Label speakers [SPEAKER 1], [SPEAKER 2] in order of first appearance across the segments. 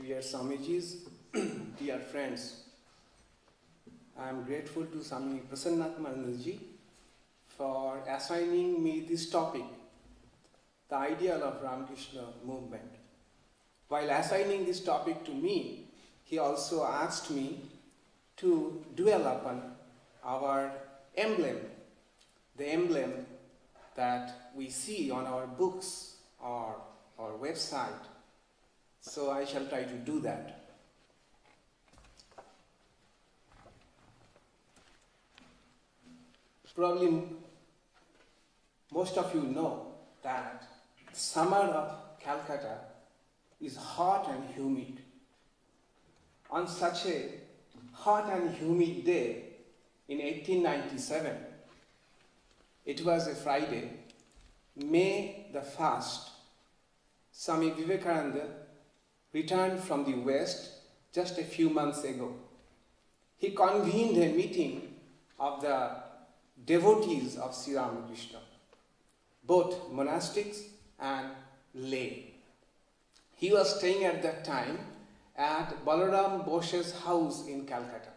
[SPEAKER 1] dear Swamijis, dear friends, I am grateful to Swami Prasannatmanandaji for assigning me this topic, the ideal of Ramakrishna movement. While assigning this topic to me, he also asked me to dwell upon our emblem, the emblem that we see on our books or our website. So I shall try to do that. Probably most of you know that summer of Calcutta is hot and humid. On such a hot and humid day in 1897, it was a Friday, May the 1st, Swami Vivekananda returned from the West just a few months ago. He convened a meeting of the devotees of Sri Ramakrishna, both monastics and lay. He was staying at that time at Balaram Bose's house in Calcutta.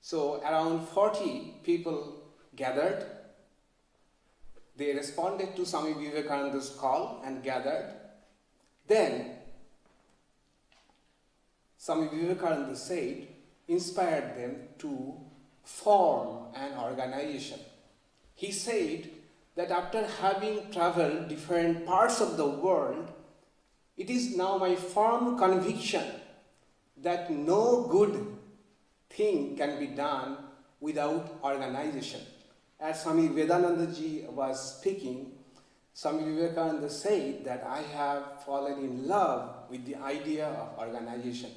[SPEAKER 1] So around 40 people gathered. They responded to Swami Vivekananda's call and gathered. Then Swami Vivekananda said, inspired them to form an organization. He said that after having traveled different parts of the world, it is now my firm conviction that no good thing can be done without organization. As Swami Vedanandaji was speaking, Swami Vivekananda said that I have fallen in love with the idea of organization.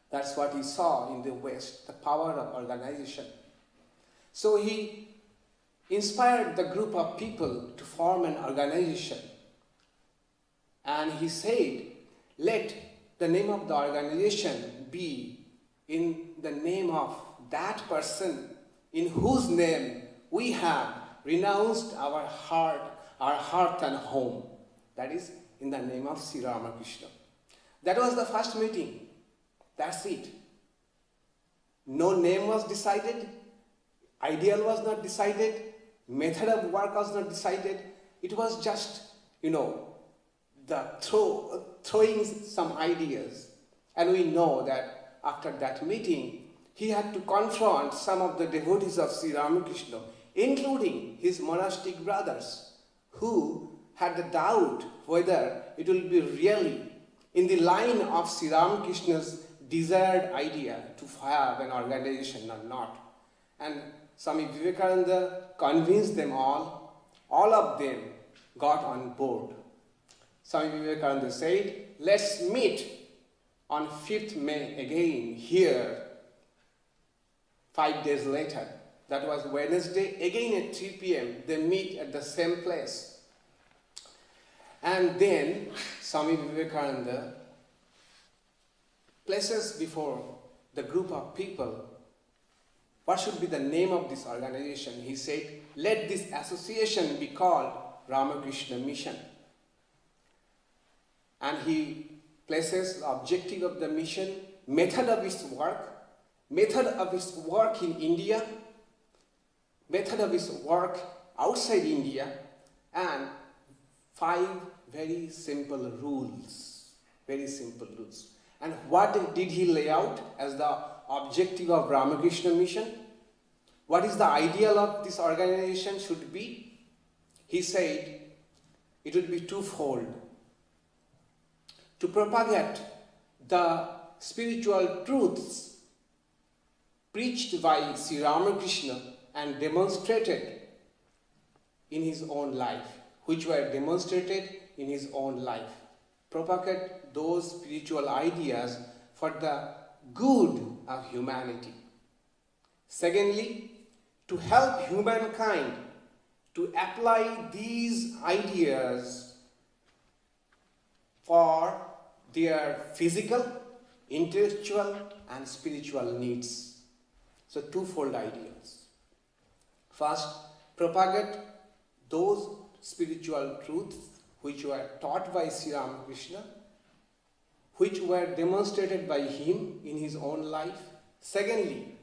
[SPEAKER 1] That's what he saw in the West, the power of organization. So he inspired the group of people to form an organization. And he said, let the name of the organization be in the name of that person in whose name we have renounced our heart and home. That is, in the name of Sri Ramakrishna. That was the first meeting. That's it. No name was decided, ideal was not decided, method of work was not decided. It was just, the throwing some ideas. And we know that after that meeting, he had to confront some of the devotees of Sri Ramakrishna, including his monastic brothers, who had the doubt whether it will be really in the line of Sri Ramakrishna's desired idea to have an organization or not. And Swami Vivekananda convinced them all of them got on board. Swami Vivekananda said, let's meet on 5th May again here, 5 days later. That was Wednesday, again at 3 p.m. They meet at the same place. And then Swami Vivekananda places before the group of people what should be the name of this organization. He said, let this association be called Ramakrishna Mission. And he places the objective of the mission, method of its work in India, method of its work outside India, and 5 very simple rules. And what did he lay out as the objective of Ramakrishna Mission? What is the ideal of this organization should be? He said it would be twofold. To propagate the spiritual truths preached by Sri Ramakrishna and demonstrated in his own life, which were demonstrated in his own life. Propagate those spiritual ideas for the good of humanity. Secondly, to help humankind to apply these ideas for their physical, intellectual, and spiritual needs. So twofold ideas. First, propagate those spiritual truths which were taught by Sri Ramakrishna which were demonstrated by him in his own life. Secondly,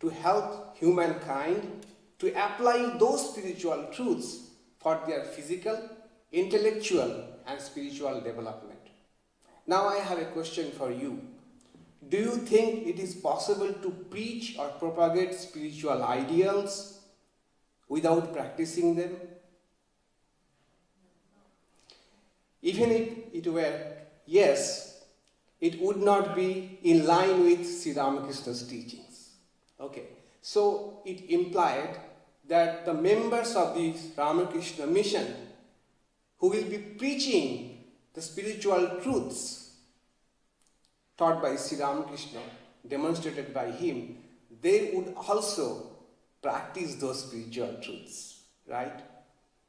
[SPEAKER 1] to help humankind to apply those spiritual truths for their physical, intellectual and spiritual development. Now I have a question for you. Do you think it is possible to preach or propagate spiritual ideals without practicing them? Even if it were yes, it would not be in line with Sri Ramakrishna's teachings. Okay, so it implied that the members of the Ramakrishna mission who will be preaching the spiritual truths taught by Sri Ramakrishna, demonstrated by him, they would also practice those spiritual truths, right?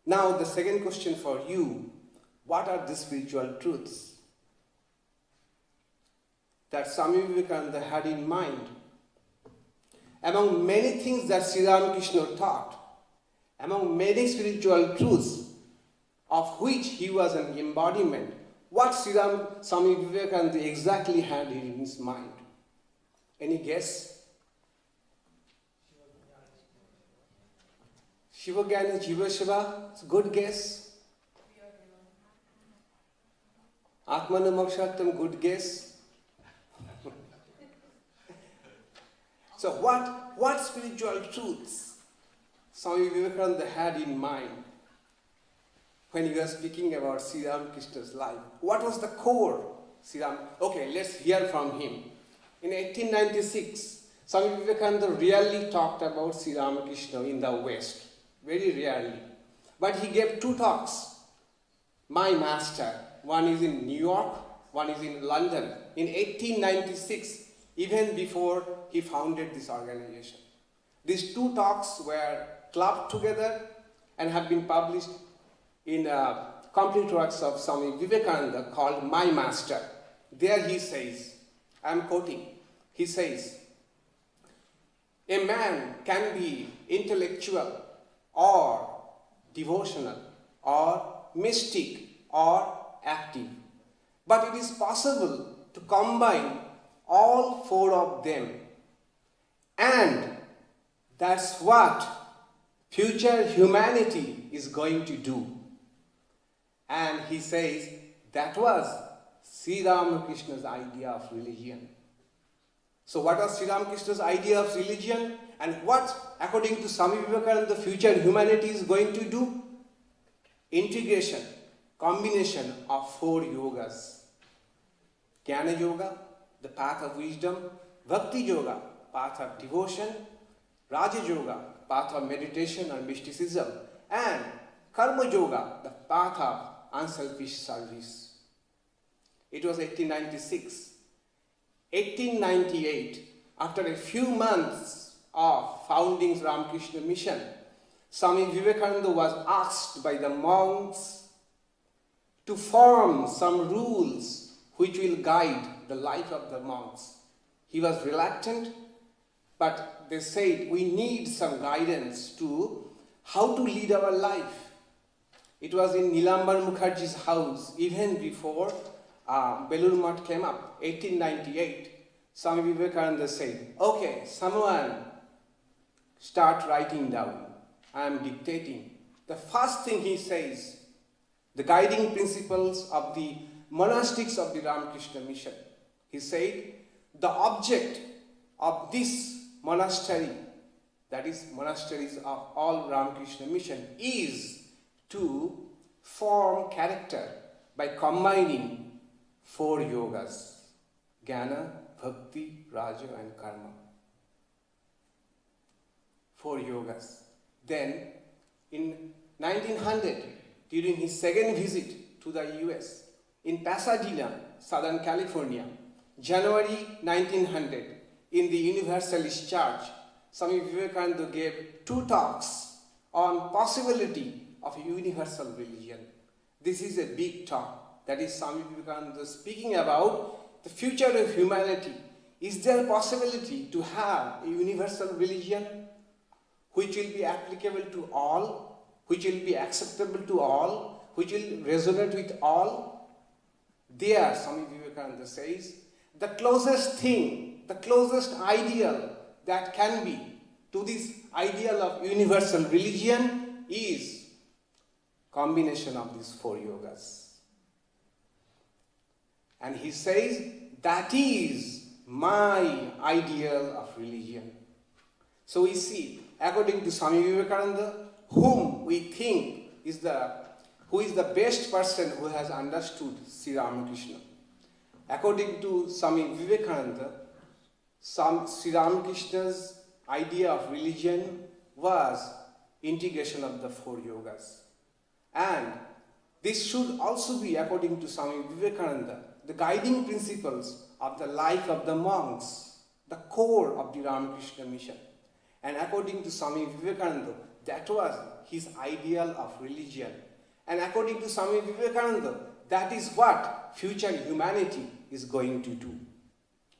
[SPEAKER 1] Now the second question for you, what are the spiritual truths that Swami Vivekananda had in mind? Among many things that Sri Ramakrishna taught, among many spiritual truths of which he was an embodiment, what Swami Vivekananda exactly had in his mind? Any guess? Shiva Jnana Jiva Shiva, it's a good guess. Atmana Mokshattam, good guess. So what spiritual truths Swami Vivekananda had in mind when he was speaking about Sri Ramakrishna's life? What was the core? Okay, let's hear from him. In 1896, Swami Vivekananda rarely talked about Sri Ramakrishna in the West, very rarely. But he gave two talks, My Master. One is in New York, one is in London. In 1896, even before he founded this organization. These two talks were clubbed together and have been published in complete works of Swami Vivekananda called My Master. There he says, I am quoting, he says, a man can be intellectual or devotional or mystic or active, but it is possible to combine all four of them, and that's what future humanity is going to do. And he says that was Sri Ramakrishna's idea of religion. So what was Sri Ramakrishna's idea of religion, and what, according to Swami Vivekananda, the future humanity is going to do? Integration, combination of four yogas. Jnana Yoga, the path of wisdom; Bhakti Yoga, path of devotion; Raja Yoga, path of meditation or mysticism; and Karma Yoga, the path of unselfish service. It was 1896. 1898, after a few months of founding Ramakrishna Mission, Swami Vivekananda was asked by the monks to form some rules which will guide the life of the monks. He was reluctant, but they said, we need some guidance to how to lead our life. It was in Nilambar Mukherjee's house, even before Belur Math came up, 1898. Swami Vivekananda said, okay, someone start writing down. I am dictating. The first thing he says, the guiding principles of the monastics of the Ramakrishna Mission. He said, the object of this monastery, that is monasteries of all Ramakrishna Mission, is to form character by combining four yogas: Jnana, Bhakti, Raja and Karma. Four yogas. Then in 1900, during his second visit to the US, in Pasadena, Southern California, January 1900, in the Universalist Church, Swami Vivekananda gave two talks on possibility of a universal religion. This is a big talk. That is Swami Vivekananda speaking about the future of humanity. Is there a possibility to have a universal religion which will be applicable to all, which will be acceptable to all, which will resonate with all? There, Swami Vivekananda says, the closest thing, the closest ideal that can be to this ideal of universal religion is combination of these 4 yogas. And he says, that is my ideal of religion. So we see, according to Swami Vivekananda, whom we think who is the best person who has understood Sri Ramakrishna. According to Swami Vivekananda, Sri Ramakrishna's idea of religion was integration of the 4 yogas. And this should also be, according to Swami Vivekananda, the guiding principles of the life of the monks, the core of the Ramakrishna mission. And according to Swami Vivekananda, that was his ideal of religion. And according to Swami Vivekananda, that is what future humanity is going to do.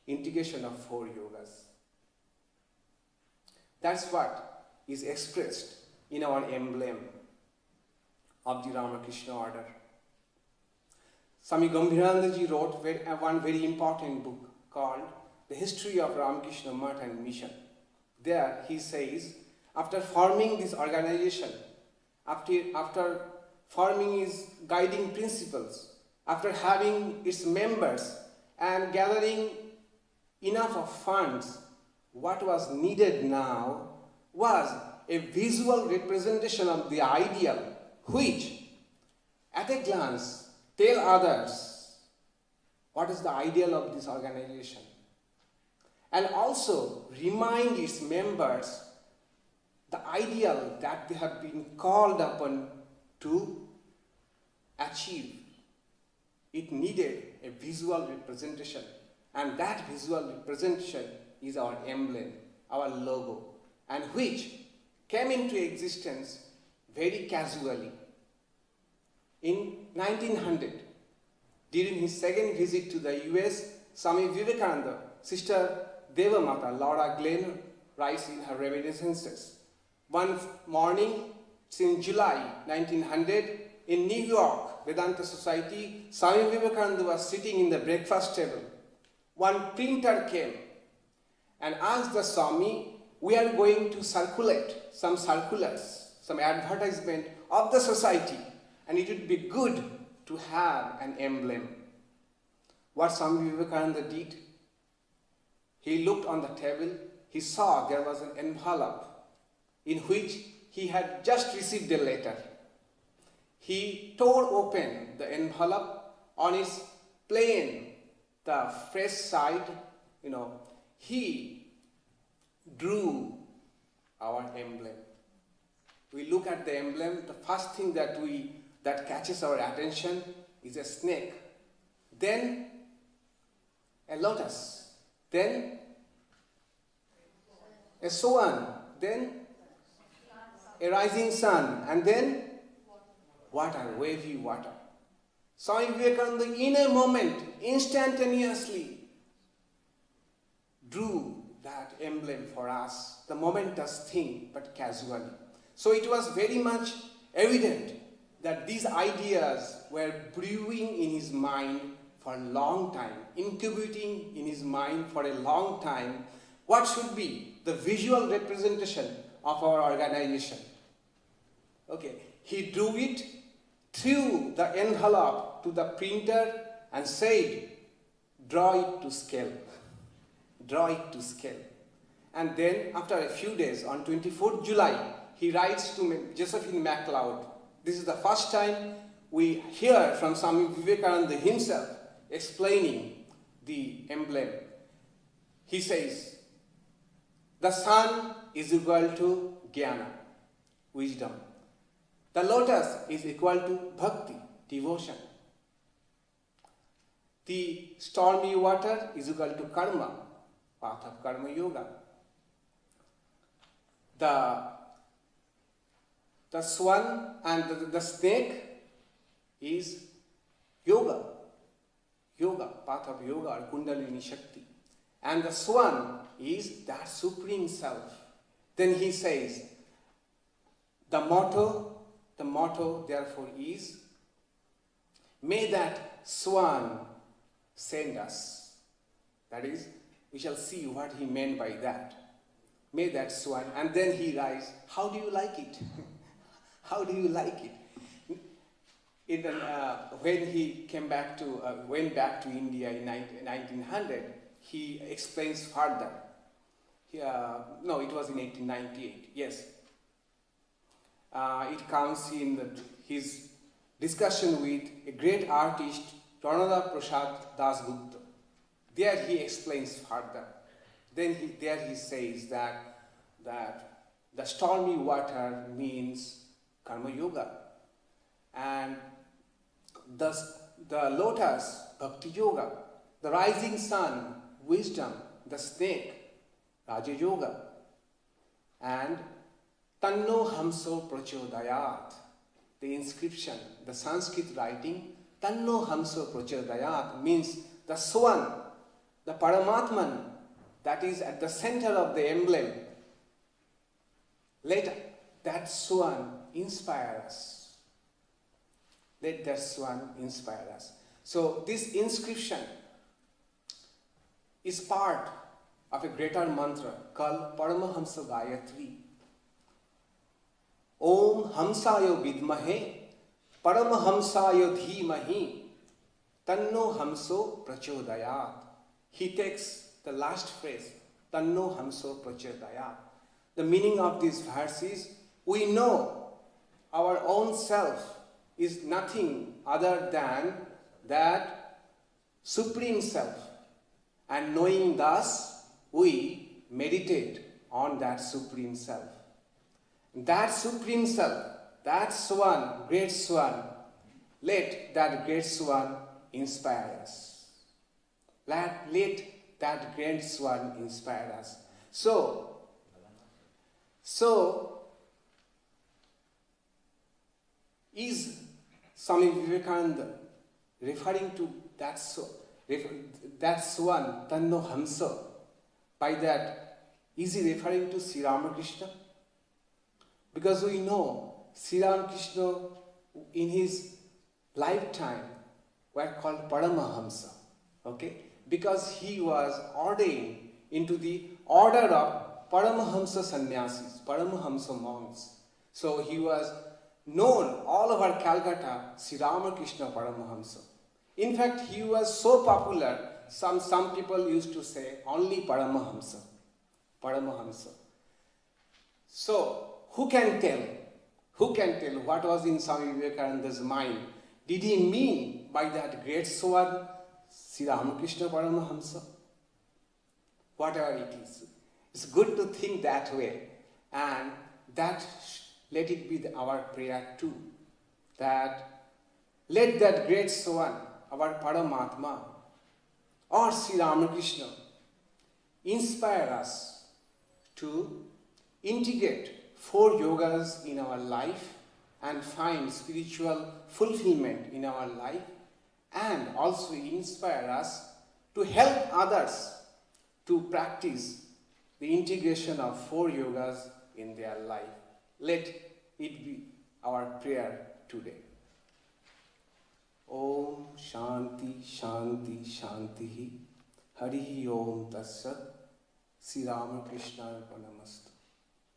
[SPEAKER 1] Integration of 4 yogas. That's what is expressed in our emblem of the Ramakrishna order. Swami Gambhiranandaji wrote one very important book called The History of Ramakrishna Math and Mission. There he says, after forming this organization, after forming its guiding principles, after having its members and gathering enough of funds, what was needed now was a visual representation of the ideal which, at a glance, tell others what is the ideal of this organization, and also remind its members the ideal that they have been called upon to achieve. It needed a visual representation, and that visual representation is our emblem, our logo, and which came into existence very casually. In 1900, during his second visit to the US, Swami Vivekananda, Sister Devamata, Laura Glenn, writes in her reminiscences. One morning, in July 1900, in New York, Vedanta Society, Swami Vivekananda was sitting in the breakfast table. One printer came and asked the Swami, we are going to circulate some circulars, some advertisement of the society, and it would be good to have an emblem. What Swami Vivekananda did, he looked on the table, he saw there was an envelope in which he had just received a letter. He tore open the envelope. On its plain, the fresh side, he drew our emblem. We look at the emblem, the first thing that catches our attention is a snake, then a lotus, then a swan, then a rising sun, and then water, wavy water. Swami Vivekananda, in a moment, instantaneously drew that emblem for us, the momentous thing, but casually. So it was very much evident that these ideas were brewing in his mind for a long time, incubating in his mind for a long time. What should be the visual representation of our organization? Okay, he drew it, threw the envelope to the printer and said, draw it to scale. Draw it to scale. And then after a few days, on 24th July, he writes to Josephine MacLeod. This is the first time we hear from Swami Vivekananda himself explaining the emblem. He says, the sun is equal to jnana, wisdom. The lotus is equal to bhakti, devotion. The stormy water is equal to karma, path of karma yoga. The swan and the snake is yoga, path of yoga or kundalini shakti. And the swan is that supreme self. Then he says, the motto therefore is, may that swan send us. That is, we shall see what he meant by that. May that swan, and then he writes, how do you like it? How do you like it? When he went back to India in 1900, he explains further. No, it was in 1898, yes. It comes in his discussion with a great artist, Ranada Prasad Dasgupta. There he explains further. Then he says that the stormy water means karma yoga, and the lotus, bhakti yoga, the rising sun, wisdom, the snake, raja yoga, and tanno hamso prachodayat, the inscription, the Sanskrit writing, tanno hamso prachodayat means the swan, the Paramatman that is at the center of the emblem. Let that swan inspire us. Let that swan inspire us. So this inscription is part of a greater mantra called Paramahamsa Gayatri. Om Hamsayo Vidmahe Paramahamsayo Dhimahi Tanno Hamso Prachodayat. He takes the last phrase, Tanno Hamso Prachodayat. The meaning of this verse is, we know our own self is nothing other than that Supreme Self. And knowing thus, we meditate on that Supreme Self. That Supreme Self, that swan, great swan, let that great swan inspire us. Let that great swan inspire us. So is Swami Vivekananda referring to that swan, Tanno Hamsa? By that, is he referring to Sri Ramakrishna? Because we know Sri Ramakrishna in his lifetime were called Paramahamsa. Okay? Because he was ordained into the order of Paramahamsa sannyasis, Paramahamsa monks. So he was known all over Calcutta, Sri Ramakrishna Paramahamsa. In fact, he was so popular, some people used to say only Paramahamsa. Paramahamsa. So, who can tell what was in Swami Vivekananda's mind? Did he mean by that great swan Sri Ramakrishna Paramahamsa? Whatever it is. It's good to think that way, and that let it be our prayer too. That let that great swan, our Paramatma, or Sri Ramakrishna, inspire us to integrate 4 yogas in our life and find spiritual fulfillment in our life, and also inspire us to help others to practice the integration of 4 yogas in their life. Let it be our prayer today. Om Shanti Shanti Shanti Hari Om Tassat Sri Ramakrishna Arpanamastu.